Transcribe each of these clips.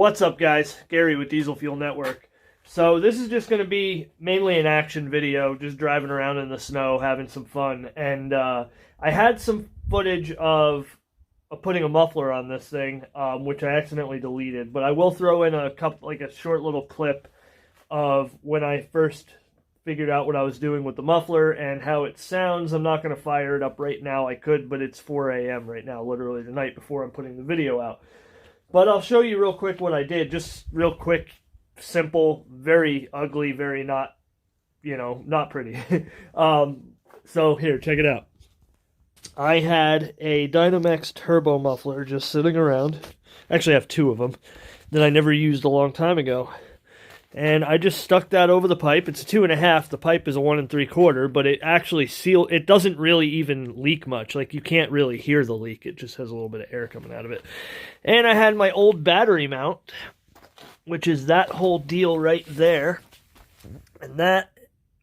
What's up, guys? Gary with Diesel Fuel Network. So this is just going to be mainly an action video, just driving around in the snow, having some fun. And I had some footage of putting a muffler on this thing, which I accidentally deleted. But I will throw in a short little clip of when I first figured out what I was doing with the muffler and how it sounds. I'm not going to fire it up right now. I could, but it's 4 a.m. right now, literally the night before I'm putting the video out. But I'll show you real quick what I did. Just real quick, simple, very ugly, very not, not pretty. So here, check it out. I had a Dynamex turbo muffler just sitting around. Actually, I have two of them that I never used a long time ago. And I just stuck that over the pipe. It's a 2.5. The pipe is a 1 3/4, but it actually it doesn't really even leak much. Like, you can't really hear the leak. It just has a little bit of air coming out of it. And I had my old battery mount, which is that whole deal right there. And that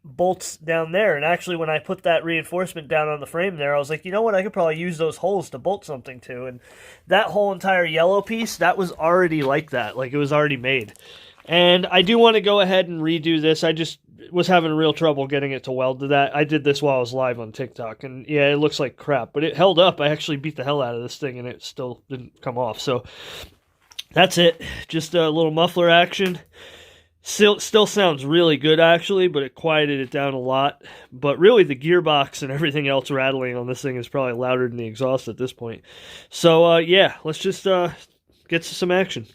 bolts down there. And actually, when I put that reinforcement down on the frame there, I was like, you know what? I could probably use those holes to bolt something to. And that whole entire yellow piece, that was already like that. Like, it was already made. And I do want to go ahead and redo this. I just was having real trouble getting it to weld to that. I did this while I was live on TikTok, and yeah, it looks like crap, but it held up. I actually beat the hell out of this thing, and it still didn't come off. So that's it. Just a little muffler action. Still sounds really good, actually, but it quieted it down a lot. But really, the gearbox and everything else rattling on this thing is probably louder than the exhaust at this point. So, yeah, let's just get to some action.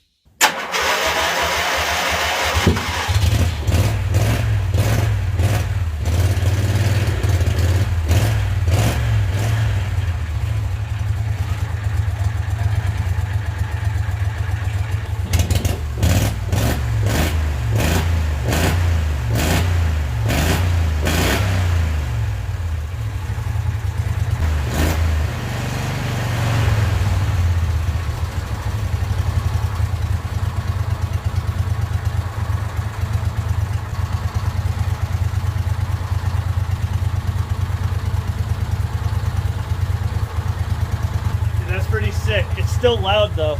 Pretty sick. It's still loud though.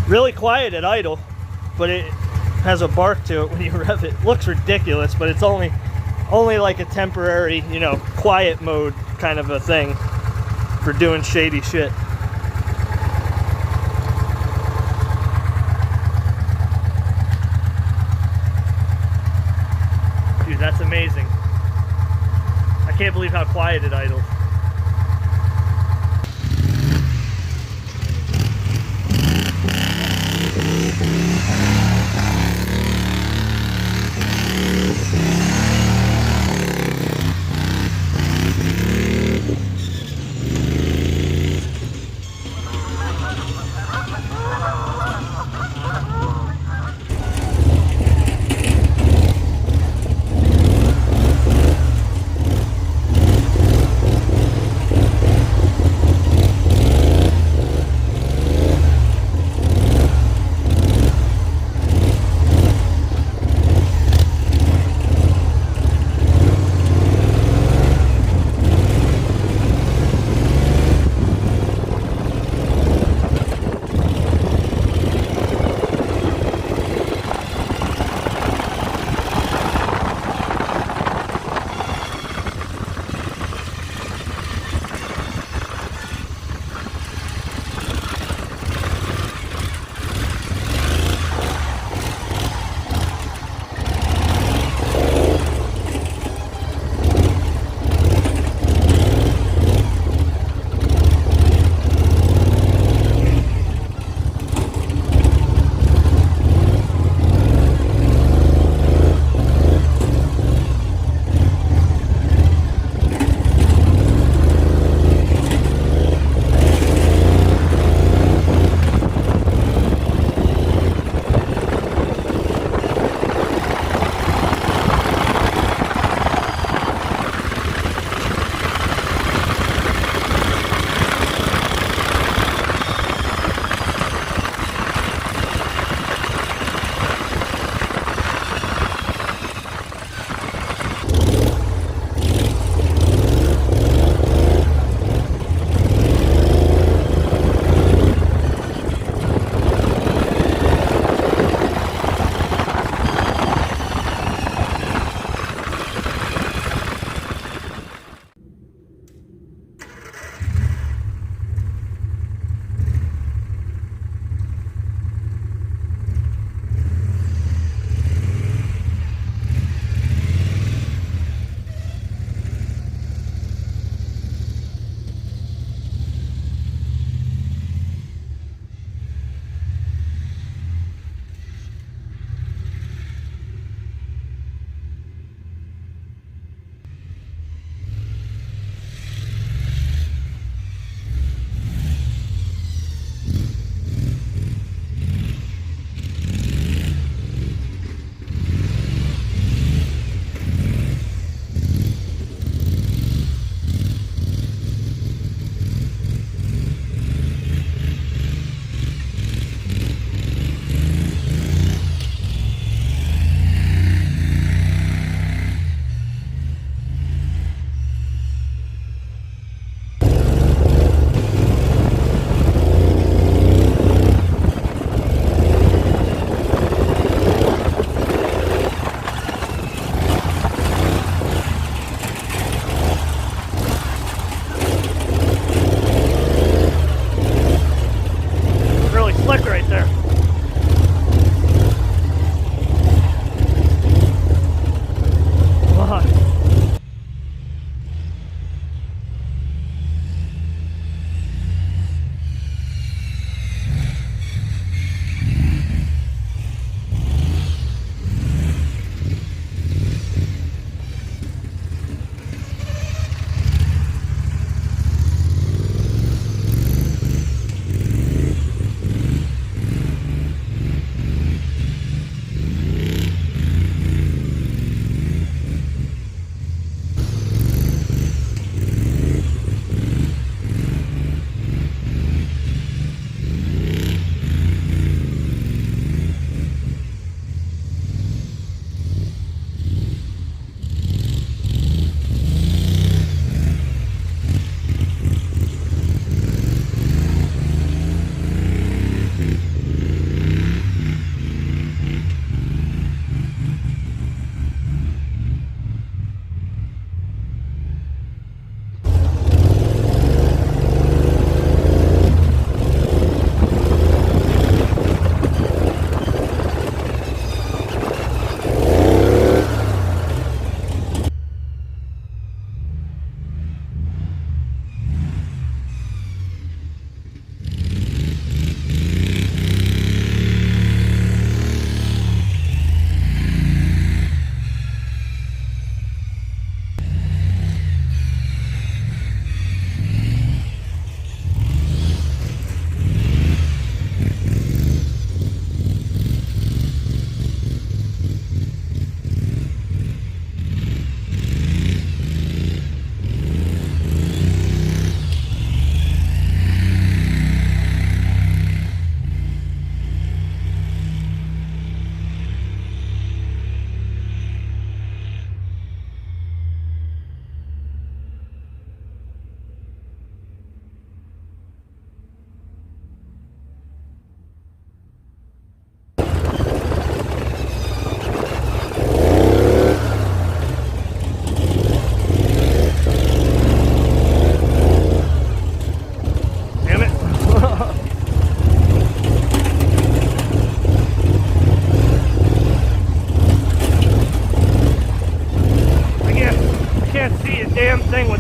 Really quiet at idle, but it has a bark to it when you rev it. Looks ridiculous, but it's only like a temporary, quiet mode kind of a thing for doing shady shit. Dude, that's amazing. I can't believe how quiet it idles.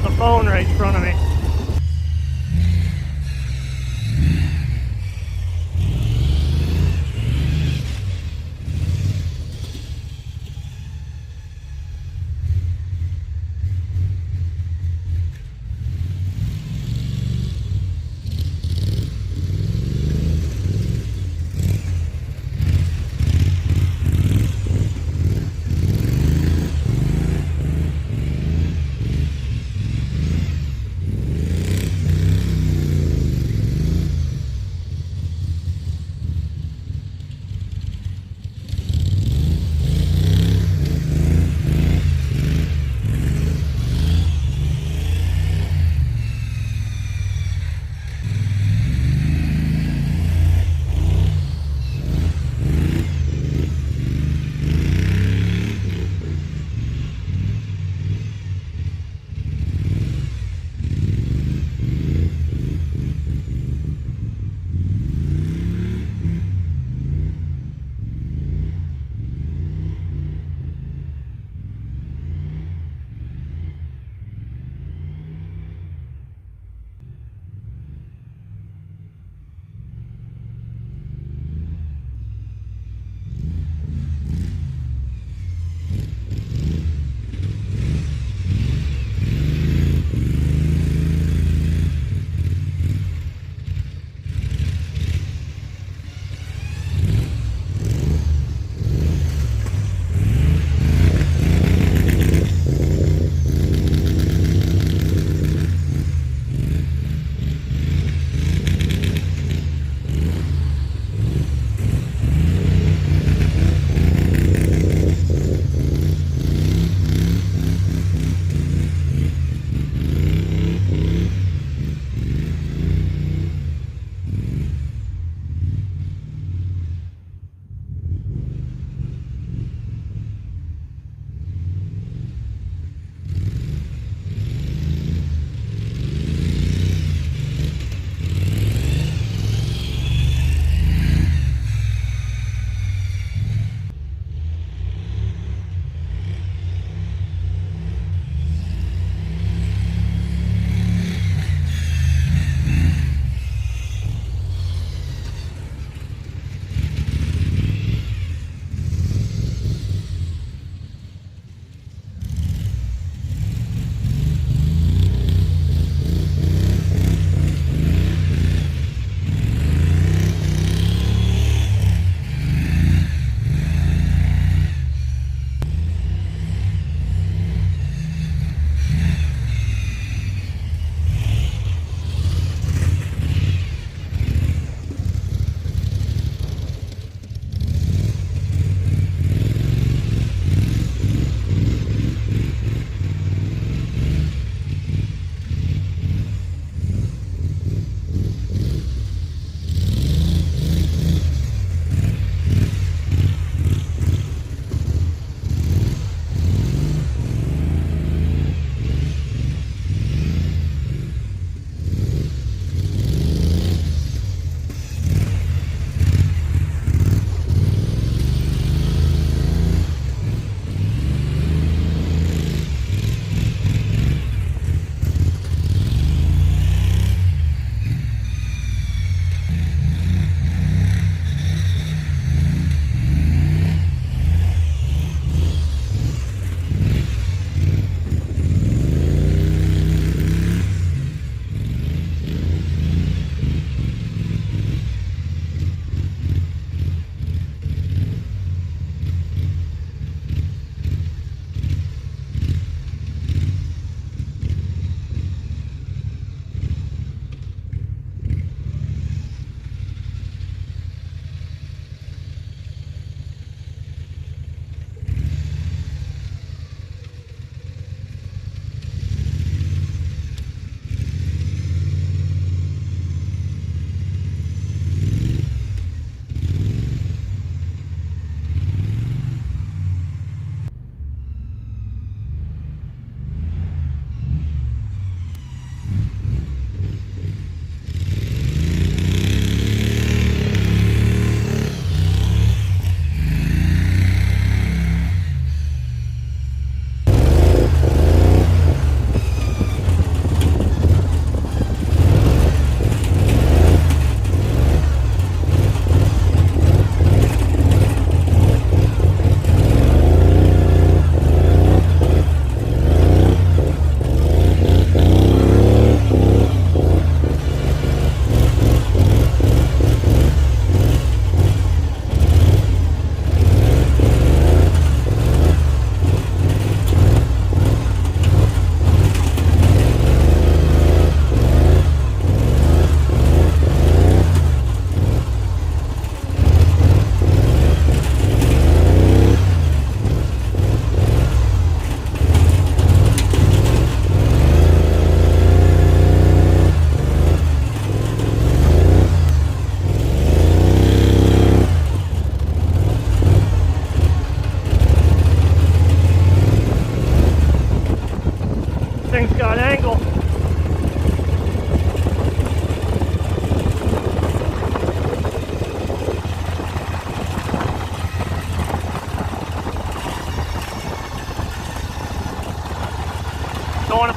got the phone right in front of me.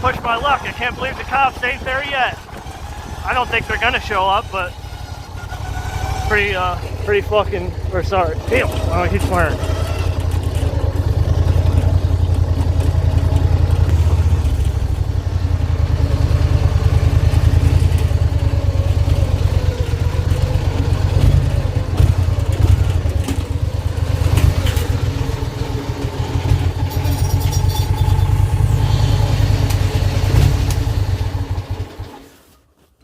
push my luck. I can't believe the cops ain't there yet. I don't think they're gonna show up, but pretty fucking, or sorry. Damn, oh, he's firing.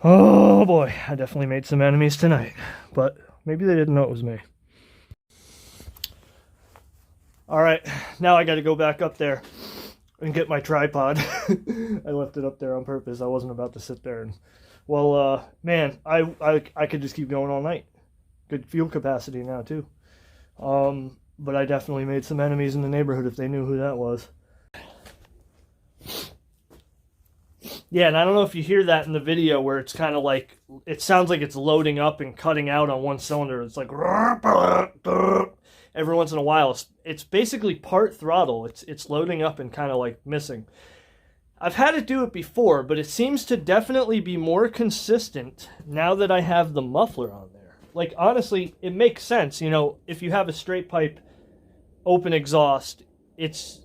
Oh boy, I definitely made some enemies tonight, but maybe they didn't know it was me. Alright, now I gotta go back up there and get my tripod. I left it up there on purpose. I wasn't about to sit there and... Well, man, I could just keep going all night. Good fuel capacity now, too. But I definitely made some enemies in the neighborhood if they knew who that was. Yeah, and I don't know if you hear that in the video where it's kind of like, it sounds like it's loading up and cutting out on one cylinder. It's like, every once in a while. It's basically part throttle. It's loading up and kind of like missing. I've had it do it before, but it seems to definitely be more consistent now that I have the muffler on there. Like, honestly, it makes sense. You know, if you have a straight pipe open exhaust, it's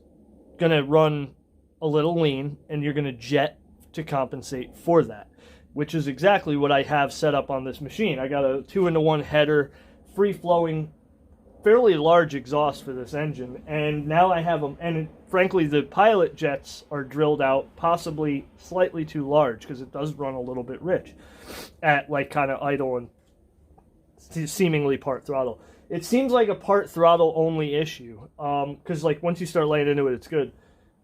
going to run a little lean and you're going to jet to compensate for that, which is exactly what I have set up on this machine. I got a 2-into-1 header, free-flowing, fairly large exhaust for this engine, and now I have them, and frankly the pilot jets are drilled out possibly slightly too large because it does run a little bit rich at like kind of idle and seemingly part throttle. It seems like a part throttle only issue because like once you start laying into it, it's good,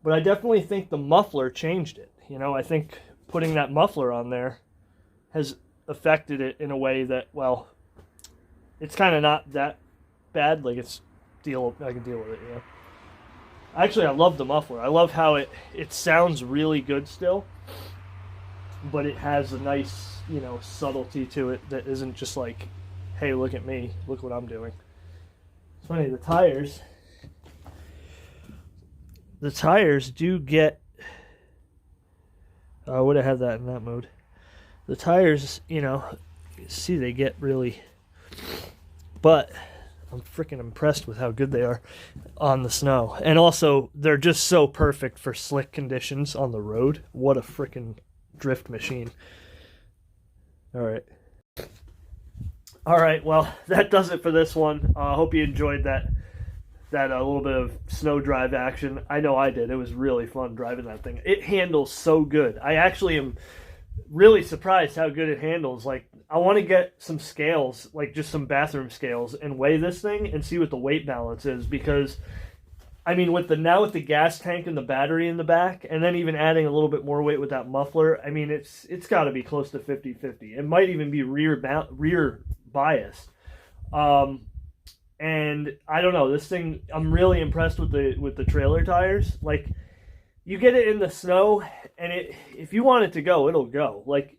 but I definitely think the muffler changed it. You know, I think putting that muffler on there has affected it in a way that, well, it's kind of not that bad. Like, I can deal with it, you know. Actually, I love the muffler. I love how it sounds really good still, but it has a nice, you know, subtlety to it that isn't just like, hey, look at me, look what I'm doing. It's funny, the tires do get... I would have had that in that mode. The tires, you know, see they get really... But I'm freaking impressed with how good they are on the snow. And also, they're just so perfect for slick conditions on the road. What a freaking drift machine. Alright. Alright, well, that does it for this one. I hope you enjoyed that little bit of snow drive action. I know I did. It was really fun driving that thing. It handles so good. I actually am really surprised how good it handles. Like, I want to get some scales, like just some bathroom scales, and weigh this thing and see what the weight balance is, because I mean, with the gas tank and the battery in the back, and then even adding a little bit more weight with that muffler, I mean, it's got to be close to 50-50. It might even be rear biased. And I don't know, this thing, I'm really impressed with the trailer tires. Like, you get it in the snow, and if you want it to go, it'll go. Like,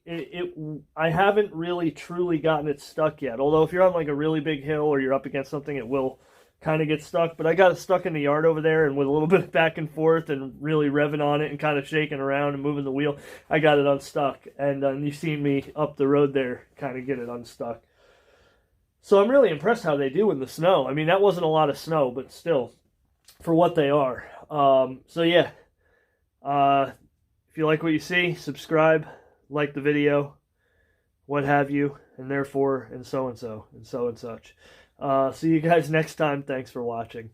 I haven't really truly gotten it stuck yet. Although if you're on like a really big hill or you're up against something, it will kind of get stuck. But I got it stuck in the yard over there, and with a little bit of back and forth and really revving on it and kind of shaking around and moving the wheel, I got it unstuck. And you've seen me up the road there kind of get it unstuck. So I'm really impressed how they do in the snow. I mean, that wasn't a lot of snow, but still, for what they are. So yeah, if you like what you see, subscribe, like the video, what have you, and therefore, and so and so, and so and such. See you guys next time. Thanks for watching.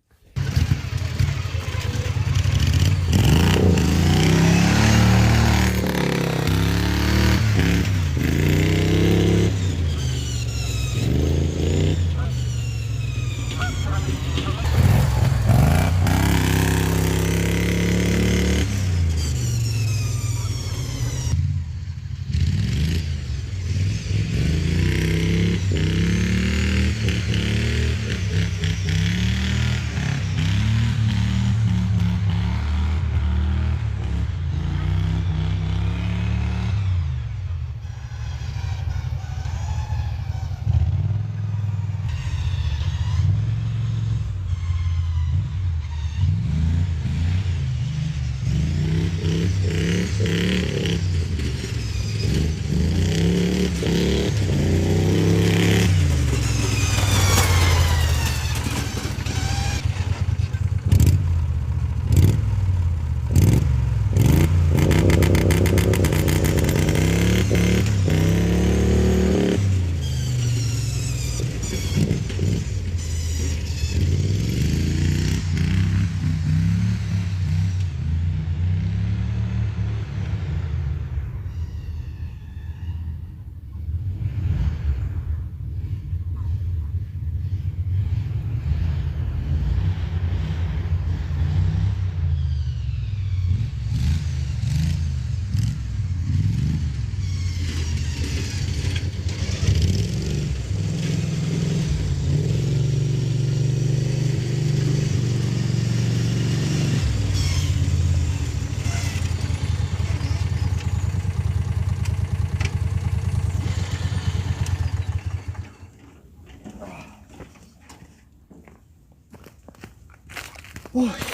Oh.